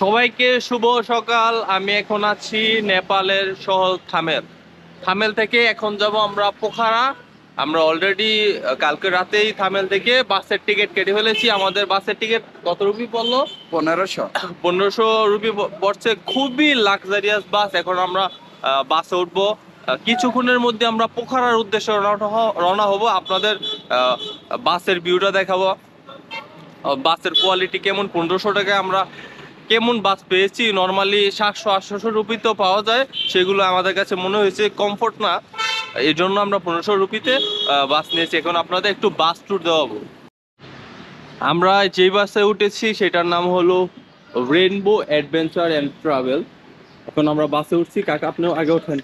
সবাইকে শুভ সকাল। আমি এখন আছি নেপালের শহর থামেল। থামেল থেকে এখন যাব আমরা পোখারা। আমরা অলরেডি কালকে রাতেই থামেল থেকে বাসের টিকিট কেটে ফেলেছি। আমাদের বাসের টিকিট কত রুপি পড়লো? 1500। 1500 রুপি পড়ছে। খুবই লাক্সারিয়াস বাস। এখন আমরা বাসে উঠবো। কিছুক্ষণের মধ্যে আমরা পোখারার উদ্দেশ্যে রওনা হব। আপনাদের বাসের ভিউটা দেখাবো, বাসের কোয়ালিটি কেমন। 1500 টাকায় আমরা কেমন বাস পেয়েছি। নর্মালি 700-800 রুপিতেও পাওয়া যায়, সেগুলো আমাদের কাছে মনে হয়েছে কমফোর্ট না, এই জন্য আমরা 1500 রুপিতে বাস নিয়েছি। এখন আপনাদের একটু বাস ট্যুর দেওয়াবো। আমরা যেই বাসে উঠেছি সেটার নাম হলো রেইনবো অ্যাডভেঞ্চার অ্যান্ড ট্রাভেল। এখন আমরা বাসে উঠছি। কাকা আপনিও আগে ওঠেন।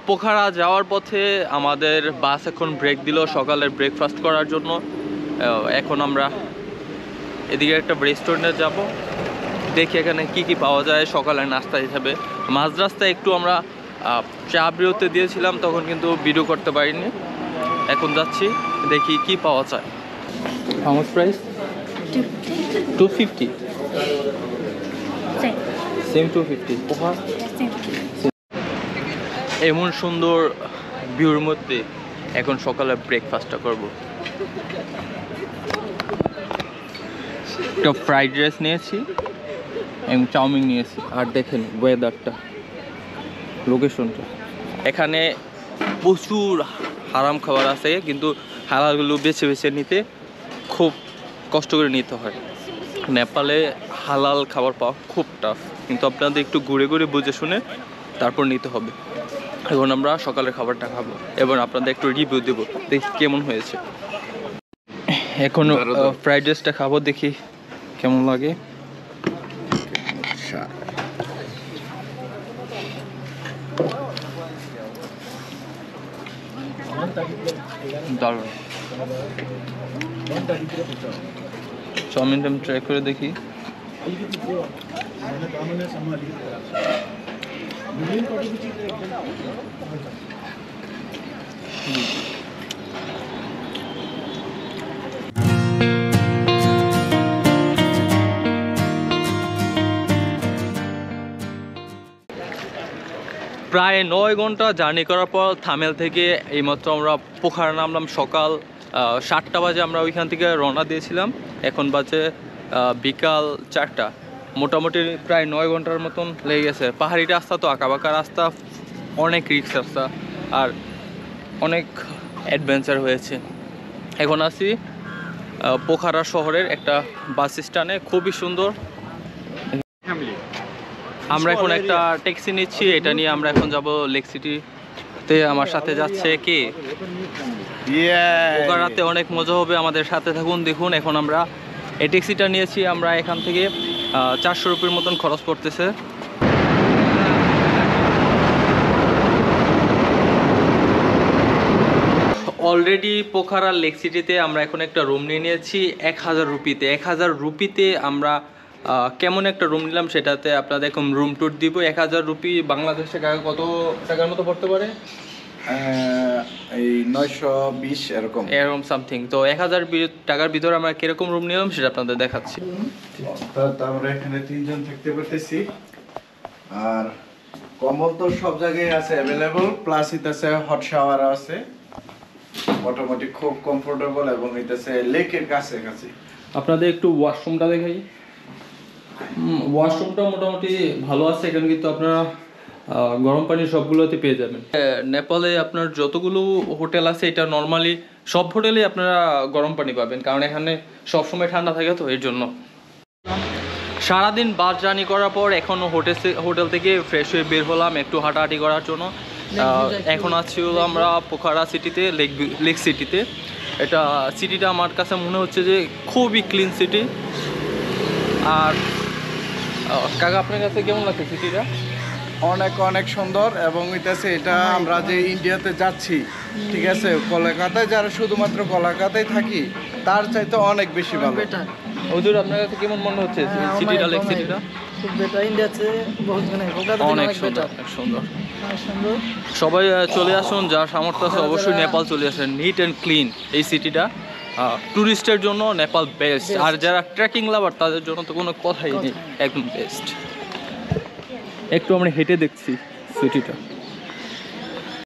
পোখারা যাওয়ার পথে আমাদের বাস এখন ব্রেক দিল সকালের ব্রেকফাস্ট করার জন্য। এখন আমরা এদিকে একটা রেস্টুরেন্টে যাব, দেখি এখানে কি কি পাওয়া যায় সকালের নাস্তা হিসাবে। মাঝ রাস্তায় একটু আমরা চা বিরতি দিয়েছিলাম, তখন কিন্তু ভিডিও করতে পারিনি। এখন যাচ্ছি, দেখি কি পাওয়া যায়। How much price? 250। সেম 250 পোহা। এমন সুন্দর ভিউর মধ্যে এখন সকালে ব্রেকফাস্টটা করব। একটা ফ্রাইড রাইস নিয়েছি এবং চাউমিন নিয়েছি। আর দেখেন ওয়েদারটা, লোকেশনটা। এখানে প্রচুর হারাম খাবার আছে, কিন্তু হালালগুলো বেছে বেছে নিতে খুব কষ্ট করে নিতে হয়। নেপালে হালাল খাবার পাওয়া খুব টাফ, কিন্তু আপনাদের একটু ঘুরে ঘুরে বুঝে শুনে তারপর নিতে হবে। এখন আমরা সকালের খাবারটা খাবো এবং আপনাদের একটু রিভিউ দেবো, দেখি কেমন হয়েছে। এখন ফ্রাইড রাইসটা খাবো, দেখি কেমন লাগে। দারুণ। চাউমিনটা আমি ট্রাই করে দেখি। প্রায় 9 ঘন্টা জার্নি করার পর থামেল থেকে এইমাত্র আমরা পোখারা নামলাম। সকাল 7টা বাজে আমরা ওইখান থেকে রওনা দিয়েছিলাম। এখন বাজে বিকাল 4টা। মোটামুটি প্রায় 9 ঘন্টার মতন লেগে গেছে। পাহাড়ি রাস্তা তো, আঁকাবাঁকা রাস্তা, অনেক রিস্ক রাস্তা, আর অনেক অ্যাডভেঞ্চার হয়েছে। এখন আছি পোখারা শহরের একটা বাস স্ট্যান্ডে, খুবই সুন্দর। আমরা এখন একটা ট্যাক্সি নিচ্ছি, এটা নিয়ে আমরা এখন যাব লেক সিটিতে। আমার সাথে যাচ্ছে কে? পোখারাতে অনেক মজা হবে, আমাদের সাথে থাকুন, দেখুন। এখন আমরা এই ট্যাক্সিটা নিয়েছি, আমরা এখান থেকে 400 রুপির মতন খরচ পড়তেছে। অলরেডি পোখারা লেক সিটিতে আমরা এখন একটা রুম নিয়ে নিয়েছি 1000 রুপিতে। 1000 রুপিতে আমরা কেমন একটা রুম নিলাম সেটাতে আপনাদের এখন রুম ট্যুর দিব। 1000 রুপি বাংলাদেশ টাকা কত টাকার মতো পড়তে পারে? এই 920 এরকম সামথিং। তো 1000 টাকার ভিতরে আমরা কিরকম রুম নিলাম সেটা আপনাদের দেখাচ্ছি। আমরা এখানে 3 জন থাকতে পারতেছি, আর কম্বল তো সব জায়গায় আছে অ্যাভেলেবল, প্লাস ইতাছে হট শাওয়ার আছে, মোটামুটি খুব কমফোর্টেবল, এবং ইতাছে লেকের কাছে কাছে। আপনাদের একটু ওয়াশরুমটা দেখাই। ওয়াশরুমটা মোটামুটি ভালো আছে। এখানে কিন্তু আপনারা গরম পানি সবগুলোতে পেয়ে যাবেন। নেপালে আপনার যতগুলো হোটেল আছে, এটা নর্মালি সব হোটেলেই আপনারা গরম পানি পাবেন, কারণ এখানে সবসময় ঠান্ডা থাকে, তো এর জন্য। সারাদিন বাস জার্নি করার পর এখন হোটেল থেকে ফ্রেশ হয়ে বের হলাম একটু হাঁটাহাঁটি করার জন্য। এখন আছি হলো আমরা পোখারা সিটিতে, লেক সিটিতে। এটা সিটিটা আমার কাছে মনে হচ্ছে যে খুবই ক্লিন সিটি। আর কাকা আপনার কাছে কেমন লাগছে সিটিটা? অনেক অনেক সুন্দর এবং হইতেছে এটা আমরা যে ইন্ডিয়াতে যাচ্ছি, ঠিক আছে, কলকাতায় যারা শুধুমাত্র কলকাতায় থাকি তার চাইতে অনেক বেশি ভালো। বেটার হুজুর আপনার কাছে কেমন মনে হচ্ছে সিটিটা, লেক সিটিটা? খুব বেটার, ইন্ডিয়াতে বহুত মানে কলকাতা থেকে অনেক অনেক সুন্দর, বেটার, অনেক সুন্দর। অনেক সুন্দর। সবাই চলে আসুন, যার সামর্থ্য আছে অবশ্যই নেপাল চলে আসেন। নিট অ্যান্ড ক্লিন এই সিটিটা, ট্যুরিস্টের জন্য নেপাল বেস্ট। আর যারা ট্রেকিং লাভার তাদের জন্য তো কোনো কথাই নেই, একদম বেস্ট। একটু আমরা হেঁটে দেখছি সিটিটা।